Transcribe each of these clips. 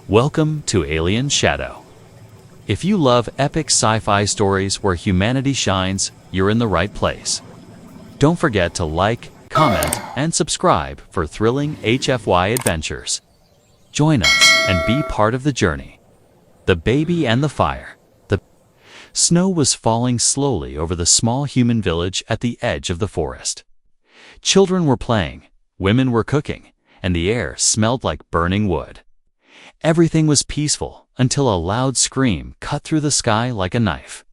Welcome to Alien Shadow. If you love epic sci-fi stories where humanity shines, you're in the right place. Don't forget to like, comment, and subscribe for thrilling HFY adventures. Join us and be part of the journey. The Baby and the Fire. The snow was falling slowly over the small human village at the edge of the forest. Children were playing, women were cooking, and the air smelled like burning wood. Everything was peaceful until a loud scream cut through the sky like a knife.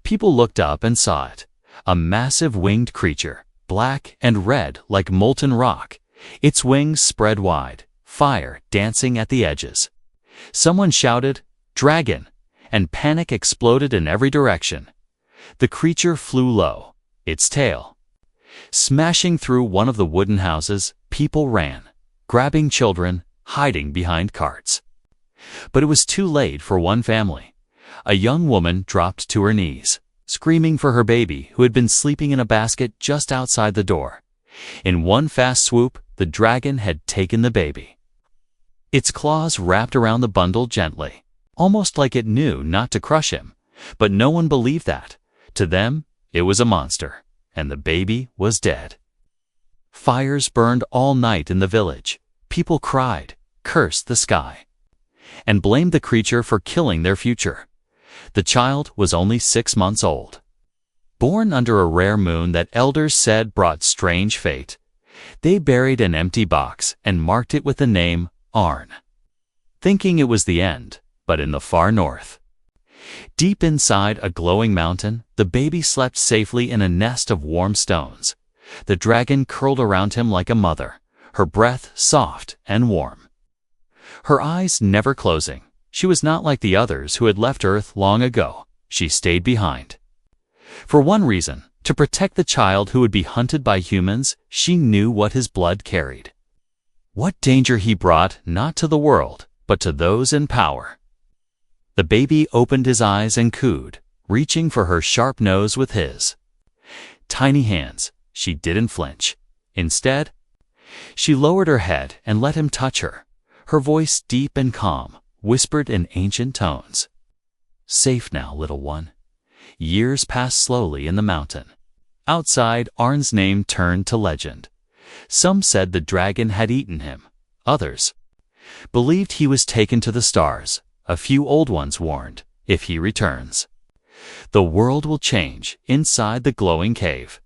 People looked up and saw it, a massive winged creature, black and red like molten rock, its wings spread wide, fire dancing at the edges. Someone shouted, "Dragon!" and panic exploded in every direction. The creature flew low, its tail smashing through one of the wooden houses. People ran, grabbing children, hiding behind carts. But it was too late for one family. A young woman dropped to her knees, screaming for her baby who had been sleeping in a basket just outside the door. In one fast swoop, the dragon had taken the baby. Its claws wrapped around the bundle gently, almost like it knew not to crush him. But no one believed that. To them, it was a monster, and the baby was dead. Fires burned all night in the village. People cried, cursed the sky, and blamed the creature for killing their future. The child was only 6 months old. Born under a rare moon that elders said brought strange fate, they buried an empty box and marked it with the name Arn, thinking it was the end, but in the far north. Deep inside a glowing mountain, the baby slept safely in a nest of warm stones. The dragon curled around him like a mother, her breath soft and warm. Her eyes never closing. She was not like the others who had left Earth long ago. She stayed behind. For one reason, to protect the child who would be hunted by humans. She knew what his blood carried, what danger he brought not to the world, but to those in power. The baby opened his eyes and cooed, reaching for her sharp nose with his tiny hands. She didn't flinch. Instead, she lowered her head and let him touch her. Her voice, deep and calm, whispered in ancient tones. "Safe now, little one." Years passed slowly in the mountain. Outside, Arn's name turned to legend. Some said the dragon had eaten him. Others believed he was taken to the stars. A few old ones warned, if he returns, the world will change. Inside the glowing cave,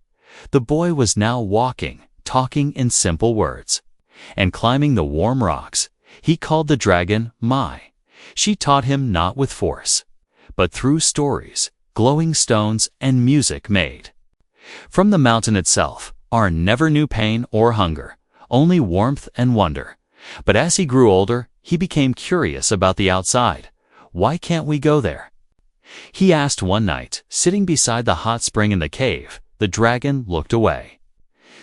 the boy was now walking, talking in simple words, and climbing the warm rocks. He called the dragon Mai. She taught him not with force, but through stories, glowing stones, and music made. From the mountain itself, Arn never knew pain or hunger, only warmth and wonder. But as he grew older, he became curious about the outside. Why can't we go there? He asked one night, sitting beside the hot spring in the cave. The dragon looked away,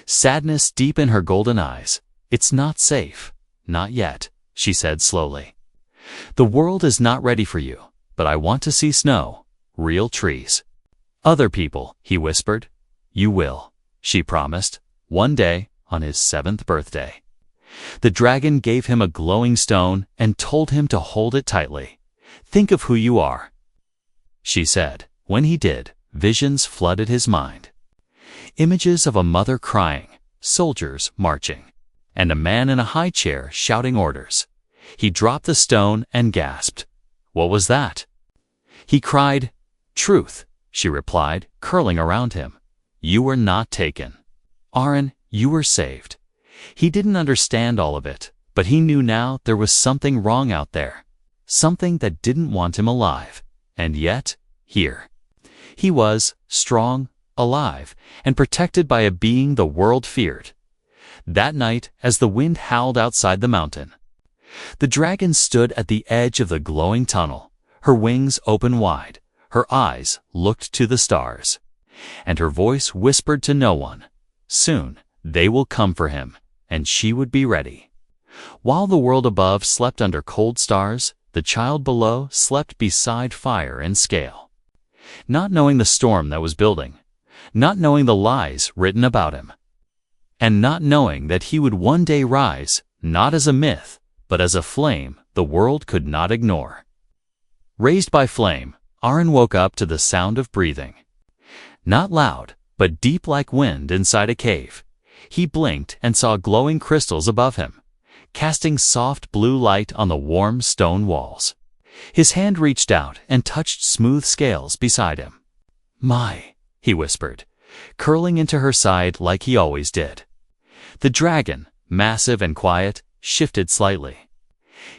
sadness deep in her golden eyes. "It's not safe. Not yet," she said slowly. "The world is not ready for you, but I want to see snow, real trees." "Other people," he whispered. "You will," she promised, one day on his 7th birthday. The dragon gave him a glowing stone and told him to hold it tightly. "Think of who you are," she said. When he did, visions flooded his mind. Images of a mother crying, soldiers marching, and a man in a high chair shouting orders. He dropped the stone and gasped. "What was that?" He cried. "Truth," she replied, curling around him. "You were not taken. Arn, you were saved." He didn't understand all of it, but he knew now there was something wrong out there, something that didn't want him alive. And yet, here he was, strong, alive, and protected by a being the world feared. That night, as the wind howled outside the mountain, the dragon stood at the edge of the glowing tunnel, her wings open wide, her eyes looked to the stars, and her voice whispered to no one. Soon, they will come for him, and she would be ready. While the world above slept under cold stars, the child below slept beside fire and scale, not knowing the storm that was building, not knowing the lies written about him, and not knowing that he would one day rise, not as a myth, but as a flame the world could not ignore. Raised by flame, Arn woke up to the sound of breathing. Not loud, but deep like wind inside a cave. He blinked and saw glowing crystals above him, casting soft blue light on the warm stone walls. His hand reached out and touched smooth scales beside him. "My," he whispered, curling into her side like he always did. The dragon, massive and quiet, shifted slightly,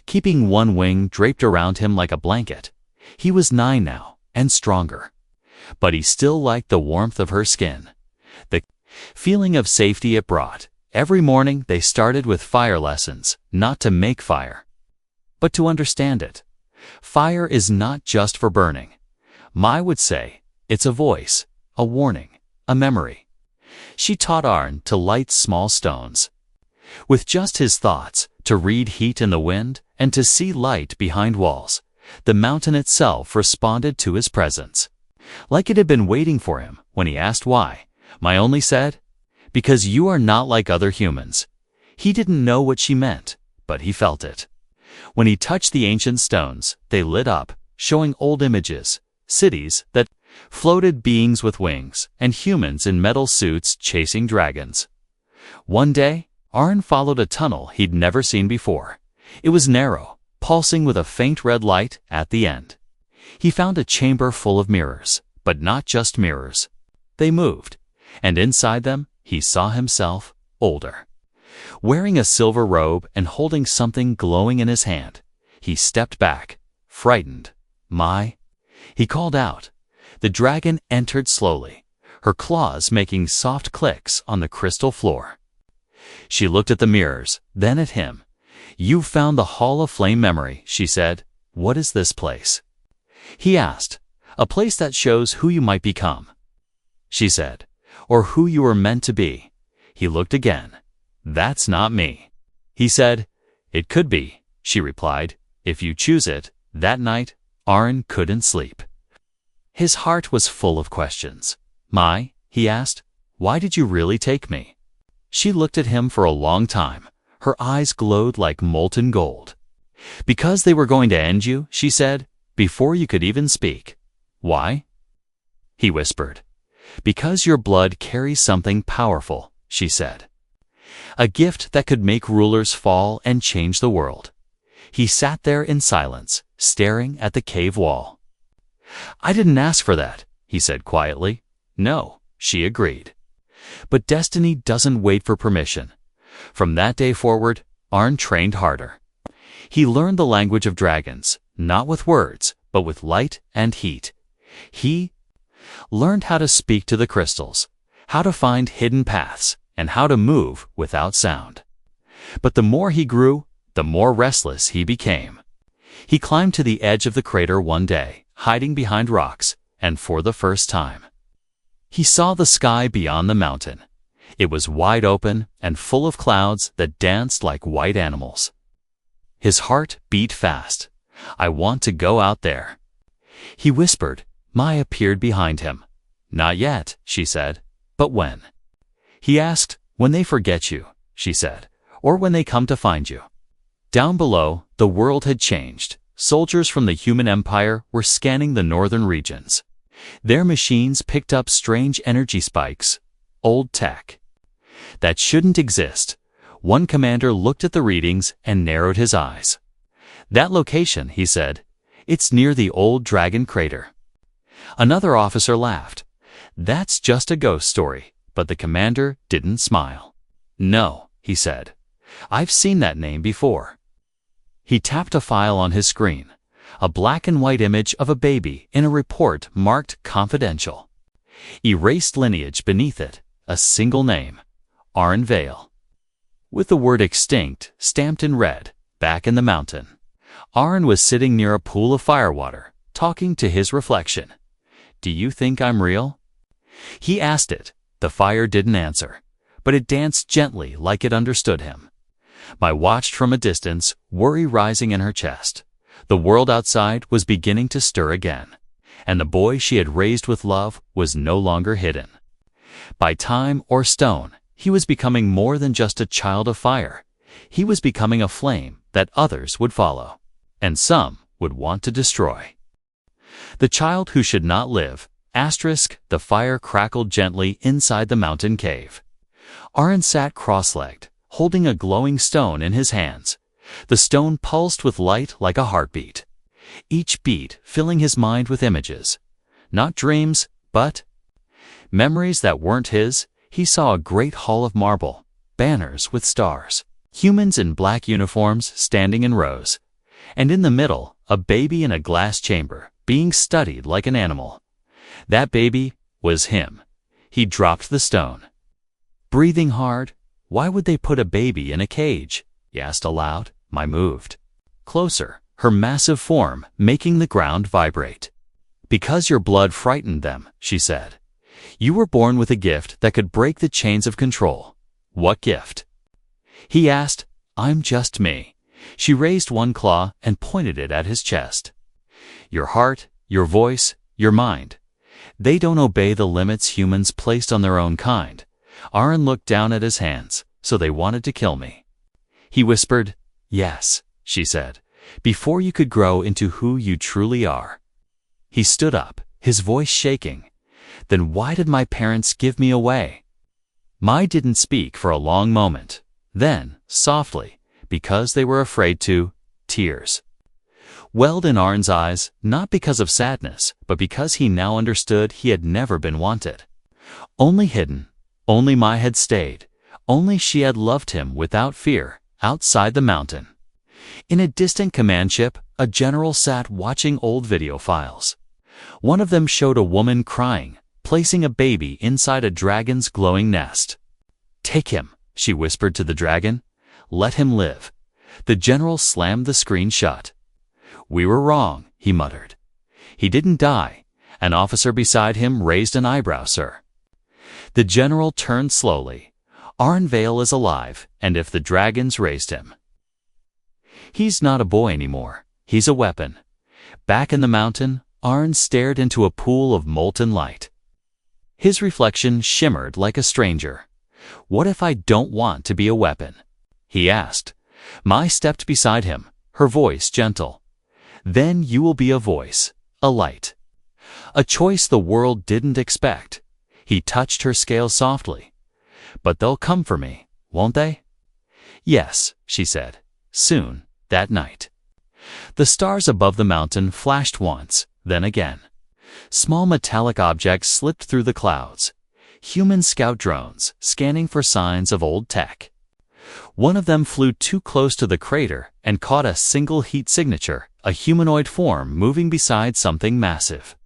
keeping one wing draped around him like a blanket. He was 9 now, and stronger. But he still liked the warmth of her skin, the feeling of safety it brought. Every morning they started with fire lessons, not to make fire, but to understand it. Fire is not just for burning. Mai would say, it's a voice, a warning, a memory. She taught Arn to light small stones, with just his thoughts, to read heat in the wind, and to see light behind walls. The mountain itself responded to his presence, like it had been waiting for him. When he asked why, Mai only said, "Because you are not like other humans." He didn't know what she meant, but he felt it. When he touched the ancient stones, they lit up, showing old images, cities that floated, beings with wings, and humans in metal suits chasing dragons. One day, Arn followed a tunnel he'd never seen before. It was narrow, pulsing with a faint red light at the end. He found a chamber full of mirrors, but not just mirrors. They moved, and inside them he saw himself, older. Wearing a silver robe and holding something glowing in his hand, he stepped back, frightened. "Mai," he called out. The dragon entered slowly, her claws making soft clicks on the crystal floor. She looked at the mirrors, then at him. "You've found the Hall of Flame Memory," she said. "What is this place?" He asked. "A place that shows who you might become," she said, "or who you were meant to be." He looked again. "That's not me," he said. "It could be," she replied, "if you choose it." That night, Arn couldn't sleep. His heart was full of questions. "Mai," he asked, "why did you really take me?" She looked at him for a long time. Her eyes glowed like molten gold. "Because they were going to end you," she said, "before you could even speak." "Why?" he whispered. "Because your blood carries something powerful," she said. "A gift that could make rulers fall and change the world." He sat there in silence, staring at the cave wall. "I didn't ask for that," he said quietly. "No," she agreed. But destiny doesn't wait for permission. From that day forward, Arn trained harder. He learned the language of dragons, not with words, but with light and heat. He learned how to speak to the crystals, how to find hidden paths, and how to move without sound. But the more he grew, the more restless he became. He climbed to the edge of the crater one day, hiding behind rocks, and for the first time, he saw the sky beyond the mountain. It was wide open and full of clouds that danced like white animals. His heart beat fast. "I want to go out there," he whispered. Mai appeared behind him. "Not yet," she said. "But when?" He asked. "When they forget you," she said, "or when they come to find you." Down below, the world had changed. Soldiers from the human empire were scanning the northern regions. Their machines picked up strange energy spikes, old tech that shouldn't exist. One commander looked at the readings and narrowed his eyes. "That location," he said, "it's near the old dragon crater." Another officer laughed. "That's just a ghost story," but the commander didn't smile. "No," he said, "I've seen that name before." He tapped a file on his screen, a black and white image of a baby in a report marked confidential. Erased lineage beneath it, a single name, Arn Vale, with the word extinct stamped in red, back in the mountain. Arn was sitting near a pool of firewater, talking to his reflection. "Do you think I'm real?" He asked it. The fire didn't answer, but it danced gently like it understood him. Mai watched from a distance, worry rising in her chest. The world outside was beginning to stir again, and the boy she had raised with love was no longer hidden by time or stone. He was becoming more than just a child of fire. He was becoming a flame that others would follow. and some would want to destroy. The child who should not live, *, the fire crackled gently inside the mountain cave. Arn sat cross-legged, holding a glowing stone in his hands. The stone pulsed with light like a heartbeat, each beat filling his mind with images. Not dreams, but memories that weren't his. He saw a great hall of marble, banners with stars, humans in black uniforms standing in rows, and in the middle, a baby in a glass chamber, being studied like an animal. That baby was him. He dropped the stone. Breathing hard, "Why would they put a baby in a cage?" he asked aloud. I moved closer, her massive form making the ground vibrate. "Because your blood frightened them," she said. "You were born with a gift that could break the chains of control." "What gift?" he asked. "I'm just me." She raised one claw and pointed it at his chest. "Your heart, your voice, your mind. They don't obey the limits humans placed on their own kind." Arn looked down at his hands. "So they wanted to kill me." He whispered. "Yes," she said, "before you could grow into who you truly are." He stood up, his voice shaking. "Then why did my parents give me away?" Mai didn't speak for a long moment. Then, softly, "Because they were afraid to," tears welled in Arn's eyes, not because of sadness, but because he now understood he had never been wanted. Only hidden, only Mai had stayed, only she had loved him without fear, outside the mountain. In a distant command ship, a general sat watching old video files. One of them showed a woman crying, placing a baby inside a dragon's glowing nest. "Take him," she whispered to the dragon. "Let him live." The general slammed the screen shut. "We were wrong," he muttered. "He didn't die." An officer beside him raised an eyebrow. "Sir." The general turned slowly. "Arn Vale is alive, and if the dragons raised him, he's not a boy anymore. He's a weapon." Back in the mountain, Arn stared into a pool of molten light. His reflection shimmered like a stranger. "What if I don't want to be a weapon?" he asked. Mai stepped beside him, her voice gentle. "Then you will be a voice, a light. A choice the world didn't expect." He touched her scales softly. "But they'll come for me, won't they?" "Yes," she said. "Soon, that night." The stars above the mountain flashed once, then again. Small metallic objects slipped through the clouds. Human scout drones, scanning for signs of old tech. One of them flew too close to the crater and caught a single heat signature, a humanoid form moving beside something massive.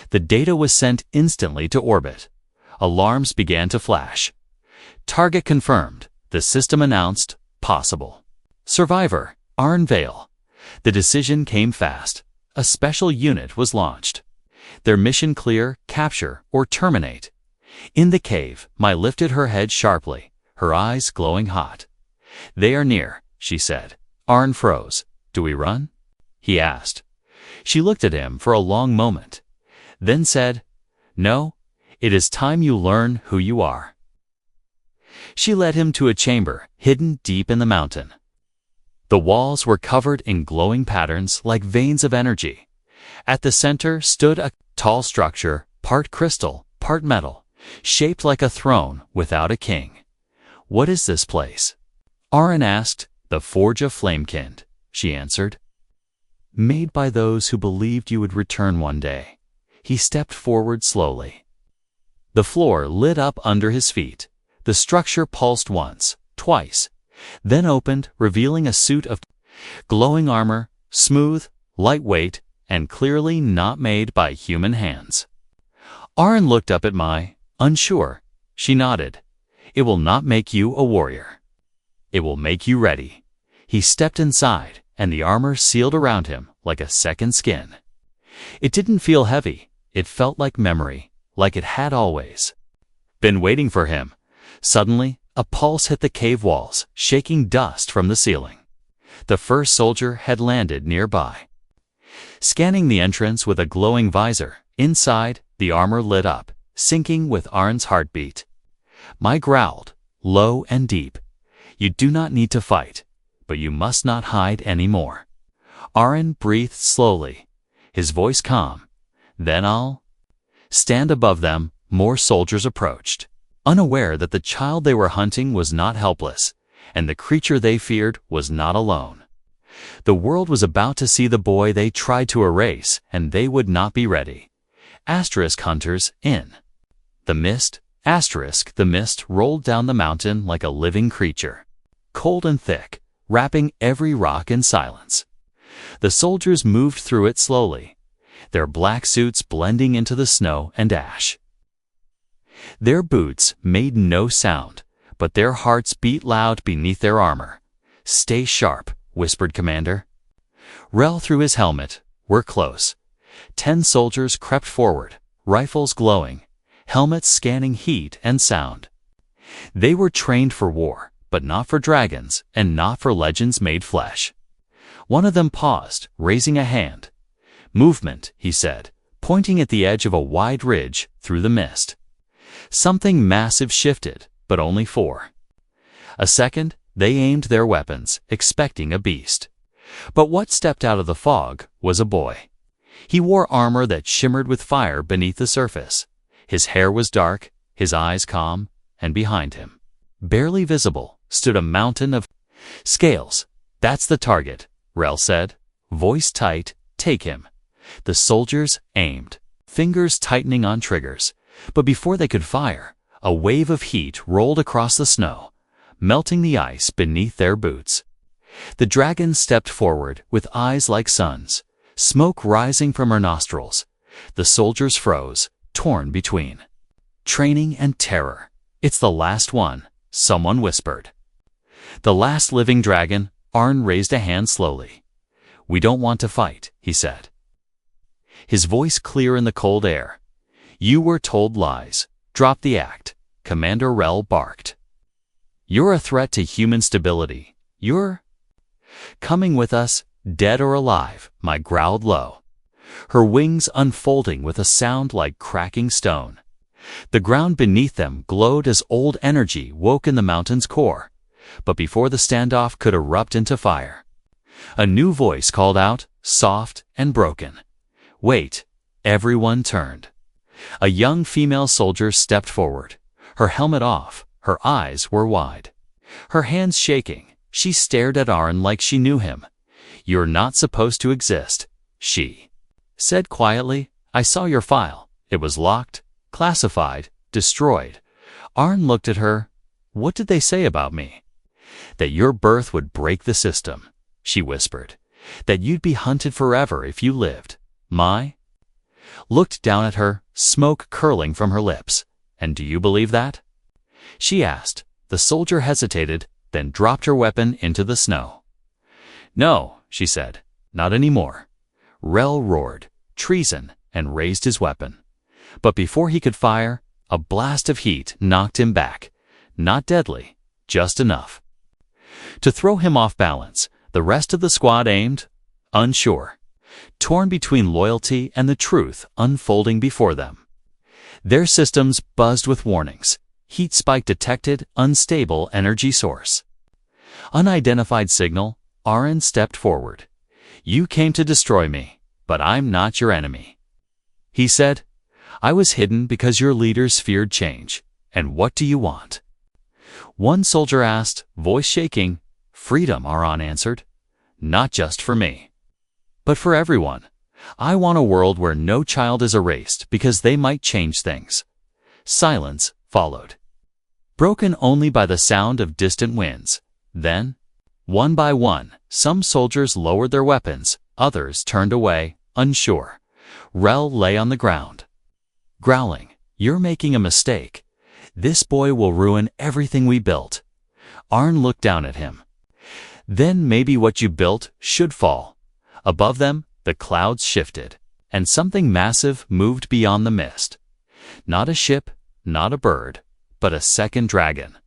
The data was sent instantly to orbit. Alarms began to flash. "Target confirmed," the system announced. "Possible survivor, Arn Vale." The decision came fast. A special unit was launched. Their mission clear: capture or terminate. In the cave, Mai lifted her head sharply, her eyes glowing hot. "They are near," she said. Arn froze. "Do we run?" he asked. She looked at him for a long moment, then said, "No, it is time you learn who you are." She led him to a chamber hidden deep in the mountain. The walls were covered in glowing patterns like veins of energy. At the center stood a tall structure, part crystal, part metal, shaped like a throne without a king. "What is this place?" Arn asked. "The Forge of Flamekind," she answered. "Made by those who believed you would return one day." He stepped forward slowly. The floor lit up under his feet. The structure pulsed once, twice, then opened, revealing a suit of glowing armor, smooth, lightweight, and clearly not made by human hands. Arn looked up at Mai, unsure. She nodded. "It will not make you a warrior. It will make you ready." He stepped inside, and the armor sealed around him like a second skin. It didn't feel heavy. It felt like memory, like it had always been waiting for him. Suddenly, a pulse hit the cave walls, shaking dust from the ceiling. The first soldier had landed nearby. Scanning the entrance with a glowing visor, inside, the armor lit up, syncing with Arn's heartbeat. Mai growled, low and deep. "You do not need to fight, but you must not hide anymore." Arn breathed slowly, his voice calm. Then I'll stand above them. More soldiers approached, unaware that the child they were hunting was not helpless, and the creature they feared was not alone. The world was about to see the boy they tried to erase, and they would not be ready. Asterisk hunters in the mist. Asterisk, the mist rolled down the mountain like a living creature, cold and thick, wrapping every rock in silence. The soldiers moved through it slowly, their black suits blending into the snow and ash. Their boots made no sound, but their hearts beat loud beneath their armor. "Stay sharp," whispered Commander. Rel threw his helmet. "We're close." 10 soldiers crept forward, rifles glowing, helmets scanning heat and sound. They were trained for war, but not for dragons and not for legends made flesh. One of them paused, raising a hand. "Movement," he said, pointing at the edge of a wide ridge through the mist. Something massive shifted, but only 4. A second, they aimed their weapons, expecting a beast. But what stepped out of the fog was a boy. He wore armor that shimmered with fire beneath the surface. His hair was dark, his eyes calm, and behind him, barely visible, stood a mountain of scales. "That's the target," Rel said, voice tight. "Take him." The soldiers aimed, fingers tightening on triggers. But before they could fire, a wave of heat rolled across the snow, melting the ice beneath their boots. The dragon stepped forward with eyes like suns, smoke rising from her nostrils. The soldiers froze, torn between training and terror. "It's the last one," someone whispered. "The last living dragon." Arn raised a hand slowly. "We don't want to fight," he said, his voice clear in the cold air. "You were told lies. Drop the act," Commander Rel barked. "You're a threat to human stability. You're coming with us, dead or alive," Ma growled low, her wings unfolding with a sound like cracking stone. The ground beneath them glowed as old energy woke in the mountain's core. But before the standoff could erupt into fire, a new voice called out, soft and broken. "Wait." Everyone turned. A young female soldier stepped forward, her helmet off, her eyes were wide, her hands shaking. She stared at Arn like she knew him. "You're not supposed to exist," she said quietly. "I saw your file. It was locked, classified, destroyed." Arn looked at her. "What did they say about me?" "That your birth would break the system," she whispered. "That you'd be hunted forever if you lived." My looked down at her, smoke curling from her lips. "And do you believe that?" she asked. The soldier hesitated, then dropped her weapon into the snow. "No," she said, "not anymore." Rel roared, "Treason," and raised his weapon. But before he could fire, a blast of heat knocked him back. Not deadly, just enough to throw him off balance. The rest of the squad aimed, unsure, torn between loyalty and the truth unfolding before them. Their systems buzzed with warnings. Heat spike detected, unstable energy source. Unidentified signal. Arn stepped forward. "You came to destroy me, but I'm not your enemy," he said. "I was hidden because your leaders feared change. And what do you want?" One soldier asked, voice shaking. "Freedom," Arn answered. "Not just for me, but for everyone. I want a world where no child is erased because they might change things." Silence followed, broken only by the sound of distant winds. Then, one by one, some soldiers lowered their weapons, others turned away, unsure. Rel lay on the ground, growling, "You're making a mistake. This boy will ruin everything we built." Arn looked down at him. "Then maybe what you built should fall." Above them, the clouds shifted, and something massive moved beyond the mist. Not a ship, not a bird, but a second dragon,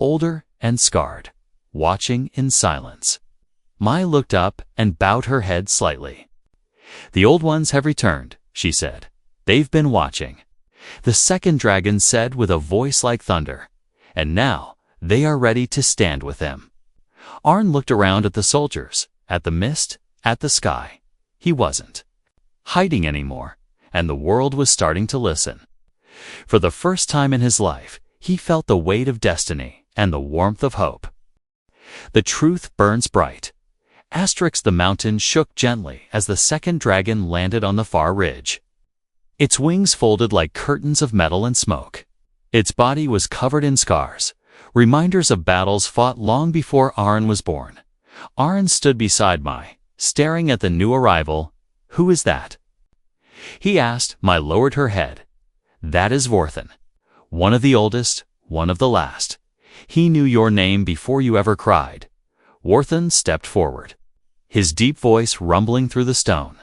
older and scarred, watching in silence. Mai looked up and bowed her head slightly. "The old ones have returned," she said. "They've been watching." The second dragon said with a voice like thunder, "And now they are ready to stand with them." Arn looked around at the soldiers, at the mist, at the sky. He wasn't hiding anymore, and the world was starting to listen. For the first time in his life, he felt the weight of destiny and the warmth of hope. The truth burns bright. The mountain shook gently as the second dragon landed on the far ridge. Its wings folded like curtains of metal and smoke. Its body was covered in scars, reminders of battles fought long before Aron was born. Aron stood beside Mai, staring at the new arrival. "Who is that?" he asked. Mai lowered her head. "That is Vorthan. One of the oldest, one of the last. He knew your name before you ever cried." Vorthan stepped forward, his deep voice rumbling through the stone.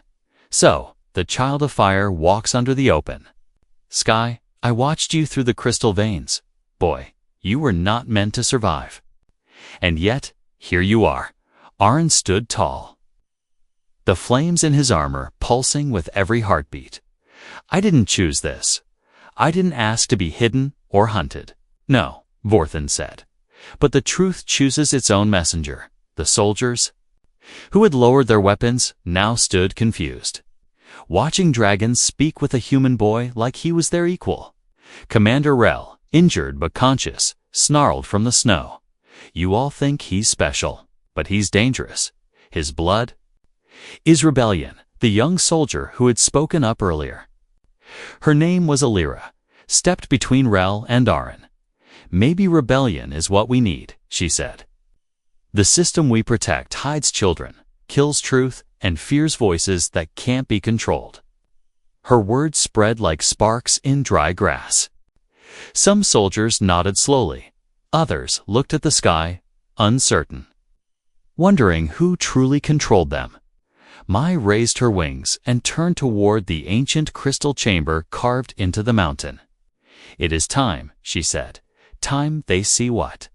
"So, the child of fire walks under the open sky. I watched you through the crystal veins. Boy, you were not meant to survive. And yet, here you are." Aron stood tall, the flames in his armor pulsing with every heartbeat. "I didn't choose this. I didn't ask to be hidden or hunted." "No," Vorthan said. "But the truth chooses its own messenger." The soldiers, who had lowered their weapons, now stood confused, watching dragons speak with a human boy like he was their equal. Commander Rel, injured but conscious, snarled from the snow. "You all think he's special, but he's dangerous. His blood is rebellion." The young soldier who had spoken up earlier, her name was Alira, stepped between Rel and Aron. "Maybe rebellion is what we need," she said. "The system we protect hides children, kills truth, and fears voices that can't be controlled." Her words spread like sparks in dry grass. Some soldiers nodded slowly. Others looked at the sky, uncertain, wondering who truly controlled them. Mai raised her wings and turned toward the ancient crystal chamber carved into the mountain. "It is time," she said. "Time they see what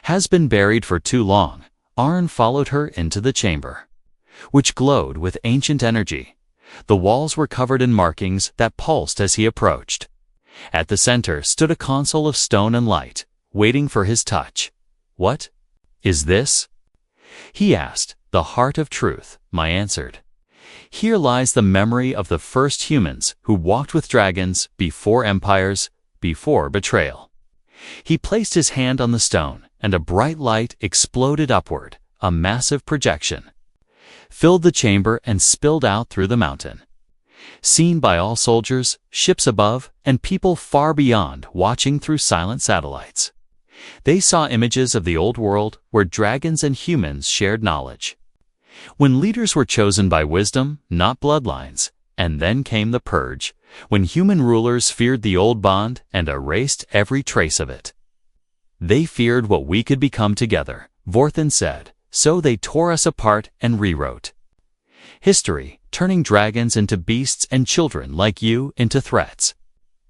has been buried for too long." Aron followed her into the chamber, which glowed with ancient energy. The walls were covered in markings that pulsed as he approached. At the center stood a console of stone and light, waiting for his touch. "What is this?" he asked. "The heart of truth," Mai answered. "Here lies the memory of the first humans who walked with dragons before empires, before betrayal." He placed his hand on the stone, and a bright light exploded upward. A massive projection filled the chamber and spilled out through the mountain. Seen by all soldiers, ships above, and people far beyond watching through silent satellites. They saw images of the old world where dragons and humans shared knowledge, when leaders were chosen by wisdom, not bloodlines. And then came the purge, when human rulers feared the old bond and erased every trace of it. "They feared what we could become together," Vorthan said, "so they tore us apart and rewrote history, turning dragons into beasts and children like you into threats."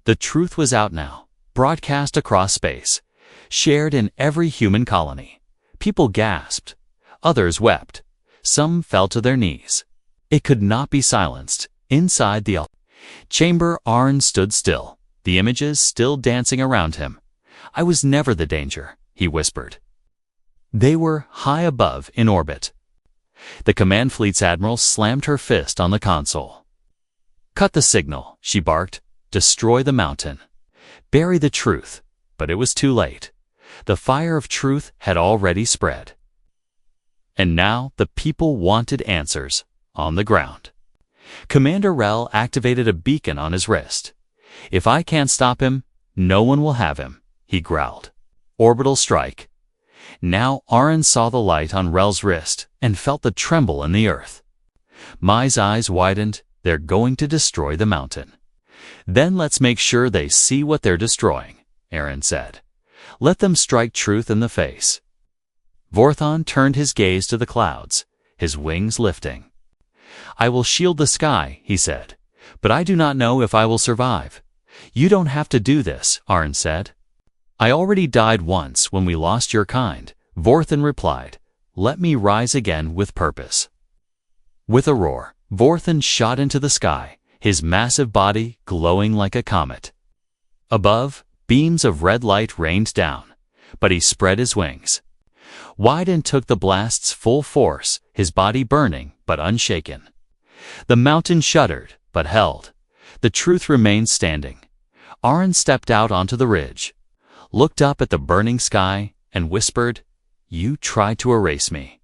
The truth was out now, broadcast across space, shared in every human colony. People gasped. Others wept. Some fell to their knees. It could not be silenced. Inside the chamber, Aron stood still, the images still dancing around him. "I was never the danger," he whispered. They were high above in orbit. The command fleet's admiral slammed her fist on the console. "Cut the signal," she barked. "Destroy the mountain. Bury the truth." But it was too late. The fire of truth had already spread. And now the people wanted answers on the ground. Commander Rel activated a beacon on his wrist. "If I can't stop him, no one will have him," he growled. Orbital strike. Now Aron saw the light on Rel's wrist and felt the tremble in the earth. Mai's eyes widened. "They're going to destroy the mountain." "Then let's make sure they see what they're destroying," Aron said. "Let them strike truth in the face." Vorthan turned his gaze to the clouds, his wings lifting. "I will shield the sky," he said, "but I do not know if I will survive." "You don't have to do this," Aron said. "I already died once when we lost your kind," Vorthan replied. "Let me rise again with purpose." With a roar, Vorthan shot into the sky, his massive body glowing like a comet. Above, beams of red light rained down, but he spread his wings wide and took the blast's full force, his body burning but unshaken. The mountain shuddered, but held. The truth remained standing. Arn stepped out onto the ridge, looked up at the burning sky, and whispered, "You tried to erase me.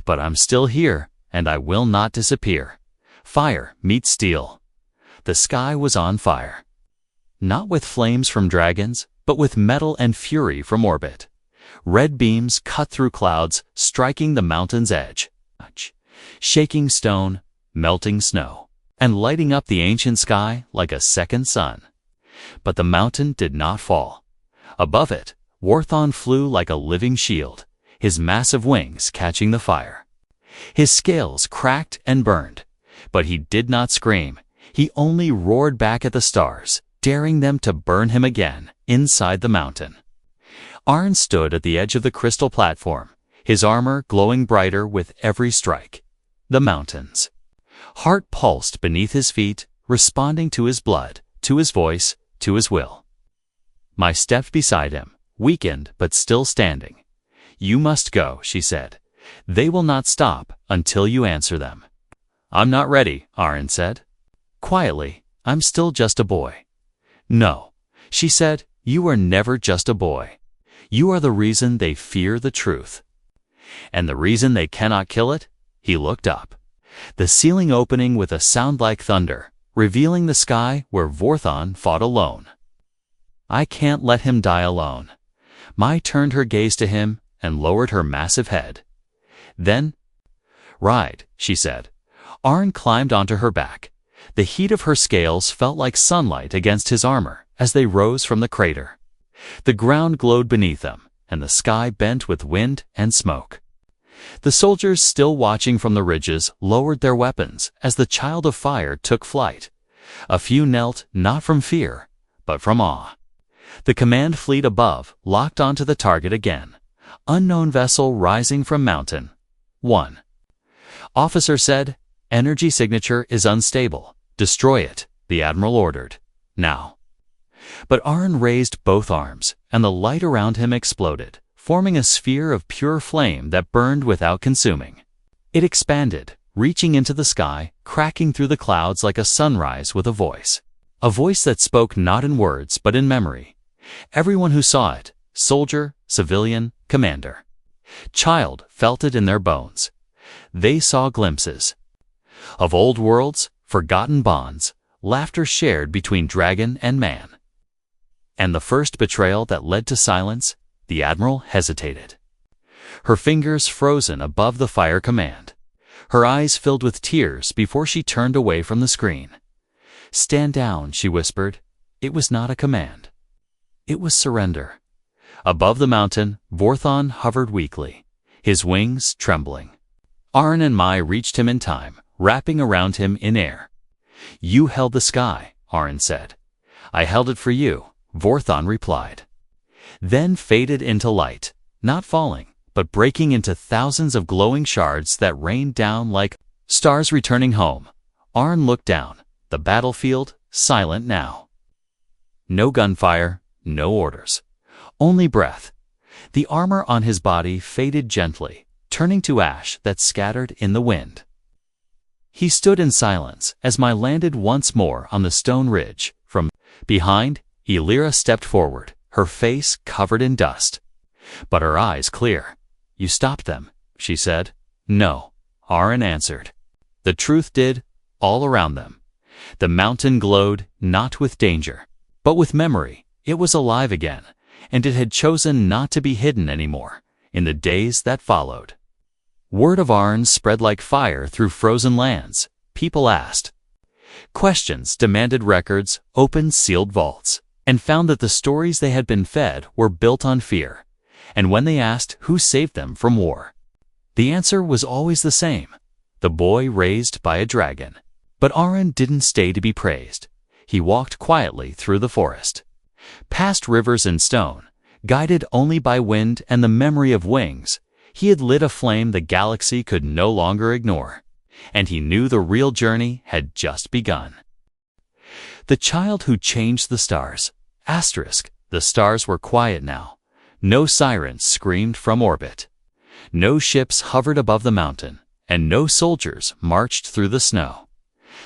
But I'm still here, and I will not disappear. Fire meets steel." The sky was on fire. Not with flames from dragons, but with metal and fury from orbit. Red beams cut through clouds, striking the mountain's edge, shaking stone, melting snow, and lighting up the ancient sky like a second sun. But the mountain did not fall. Above it, Warthon flew like a living shield, his massive wings catching the fire. His scales cracked and burned, but he did not scream. He only roared back at the stars, daring them to burn him again inside the mountain. Arn stood at the edge of the crystal platform, his armor glowing brighter with every strike. The mountains. Heart pulsed beneath his feet, responding to his blood, to his voice, to his will. I stepped beside him, weakened but still standing. "You must go," she said. "They will not stop until you answer them." "I'm not ready," Arn said. Quietly, "I'm still just a boy." "No," she said, "you are never just a boy. You are the reason they fear the truth." "And the reason they cannot kill it?" He looked up. The ceiling opening with a sound like thunder, revealing the sky where Vorthon fought alone. "I can't let him die alone." Mai turned her gaze to him and lowered her massive head. Then, "Ride," she said. Arn climbed onto her back. The heat of her scales felt like sunlight against his armor as they rose from the crater. The ground glowed beneath them, and the sky bent with wind and smoke. The soldiers still watching from the ridges lowered their weapons as the child of fire took flight. A few knelt not from fear, but from awe. The command fleet above locked onto the target again. Unknown vessel rising from mountain. 1. Officer said, "Energy signature is unstable. Destroy it," the admiral ordered. "Now." But Arn raised both arms, and the light around him exploded, forming a sphere of pure flame that burned without consuming. It expanded, reaching into the sky, cracking through the clouds like a sunrise with a voice that spoke not in words but in memory. Everyone who saw it, soldier, civilian, commander, child, felt it in their bones. They saw glimpses of old worlds, forgotten bonds, laughter shared between dragon and man. And the first betrayal that led to silence, the admiral hesitated. Her fingers frozen above the fire command. Her eyes filled with tears before she turned away from the screen. "Stand down," she whispered. It was not a command. It was surrender. Above the mountain, Vorthon hovered weakly, his wings trembling. Arn and Mai reached him in time, wrapping around him in air. "You held the sky," Arn said. "I held it for you," Vorthon replied. Then faded into light, not falling, but breaking into thousands of glowing shards that rained down like stars returning home. Arn looked down, the battlefield silent now. No gunfire, no orders. Only breath. The armor on his body faded gently, turning to ash that scattered in the wind. He stood in silence as Mai landed once more on the stone ridge. From behind, Elira stepped forward, her face covered in dust, but her eyes clear. "You stopped them," she said. "No," Arn answered. The truth did, all around them. The mountain glowed, not with danger, but with memory. It was alive again, and it had chosen not to be hidden anymore in the days that followed. Word of Arn spread like fire through frozen lands. People asked questions, demanded records, opened sealed vaults, and found that the stories they had been fed were built on fear. And when they asked who saved them from war, the answer was always the same: the boy raised by a dragon. But Arn didn't stay to be praised. He walked quietly through the forest, past rivers and stone, guided only by wind and the memory of wings. He had lit a flame the galaxy could no longer ignore, and he knew the real journey had just begun. The child who changed the stars. Asterisk, the stars were quiet now. No sirens screamed from orbit. No ships hovered above the mountain, and no soldiers marched through the snow.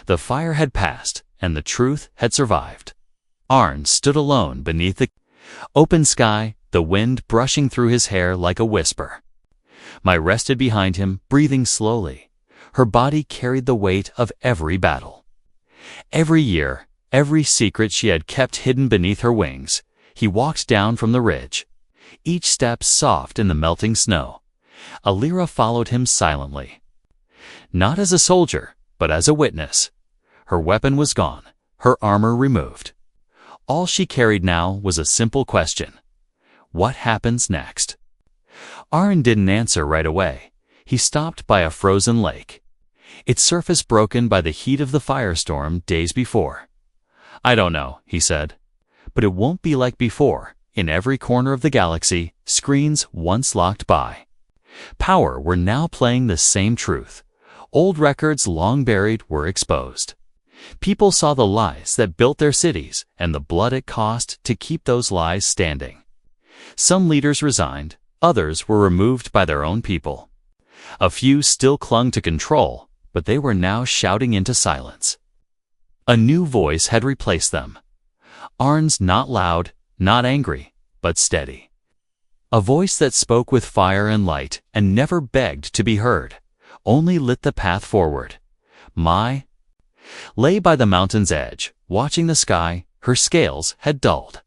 The fire had passed, and the truth had survived. Arn stood alone beneath the open sky, the wind brushing through his hair like a whisper. Mai rested behind him, breathing slowly. Her body carried the weight of every battle. Every year, every secret she had kept hidden beneath her wings, he walked down from the ridge, each step soft in the melting snow. Alira followed him silently. Not as a soldier, but as a witness. Her weapon was gone, her armor removed. All she carried now was a simple question. What happens next? Arn didn't answer right away. He stopped by a frozen lake, its surface broken by the heat of the firestorm days before. I don't know, he said. But it won't be like before. In every corner of the galaxy, screens once locked by power were now playing the same truth. Old records long buried were exposed. People saw the lies that built their cities and the blood it cost to keep those lies standing. Some leaders resigned, others were removed by their own people. A few still clung to control, but they were now shouting into silence. A new voice had replaced them. Arn's not loud, not angry, but steady. A voice that spoke with fire and light and never begged to be heard, only lit the path forward. Mai lay by the mountain's edge, watching the sky. Her scales had dulled,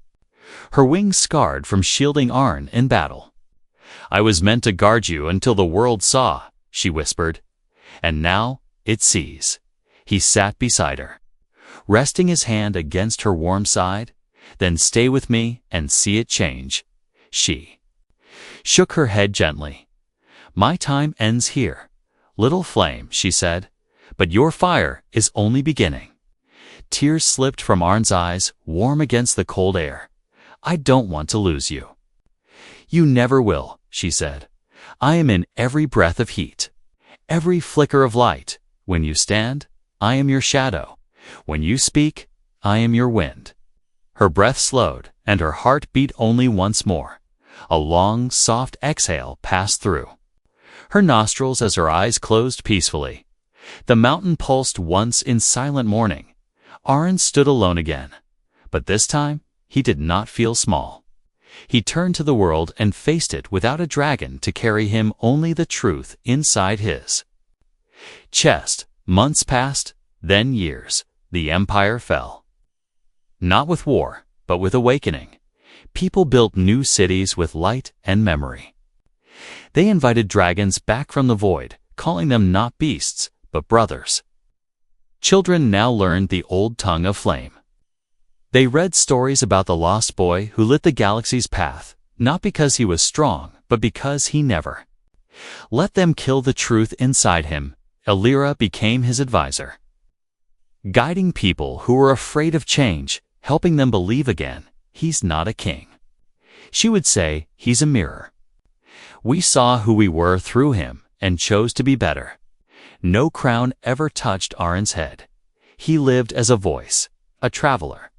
her wings scarred from shielding Arn in battle. I was meant to guard you until the world saw, she whispered. And now it sees. He sat beside her, resting his hand against her warm side. Then stay with me and see it change. She shook her head gently. My time ends here. Little flame, she said, but your fire is only beginning. Tears slipped from Arn's eyes, warm against the cold air. I don't want to lose you. You never will, she said. I am in every breath of heat, every flicker of light. When you stand, I am your shadow. When you speak, I am your wind. Her breath slowed, and her heart beat only once more. A long, soft exhale passed through her nostrils as her eyes closed peacefully. The mountain pulsed once in silent mourning. Arn stood alone again. But this time, he did not feel small. He turned to the world and faced it without a dragon to carry him, only the truth inside his chest. Months passed, then years. The empire fell. Not with war, but with awakening. People built new cities with light and memory. They invited dragons back from the void, calling them not beasts, but brothers. Children now learned the old tongue of flame. They read stories about the lost boy who lit the galaxy's path, not because he was strong, but because he never let them kill the truth inside him. Alira became his advisor, guiding people who were afraid of change, helping them believe again. He's not a king. She would say, he's a mirror. We saw who we were through him and chose to be better. No crown ever touched Arn's head. He lived as a voice, a traveler,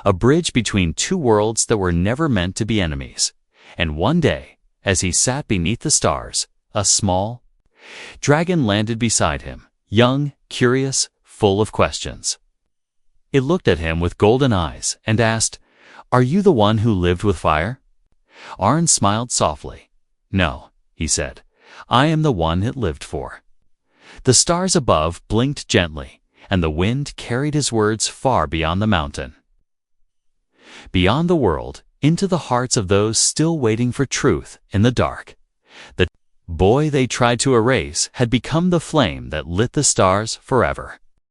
a bridge between two worlds that were never meant to be enemies. And one day, as he sat beneath the stars, a small dragon landed beside him, young, curious, full of questions. It looked at him with golden eyes and asked, Are you the one who lived with fire? Arn smiled softly. No, he said. I am the one it lived for. The stars above blinked gently, and the wind carried his words far beyond the mountain, beyond the world, into the hearts of those still waiting for truth in the dark. The boy they tried to erase had become the flame that lit the stars forever.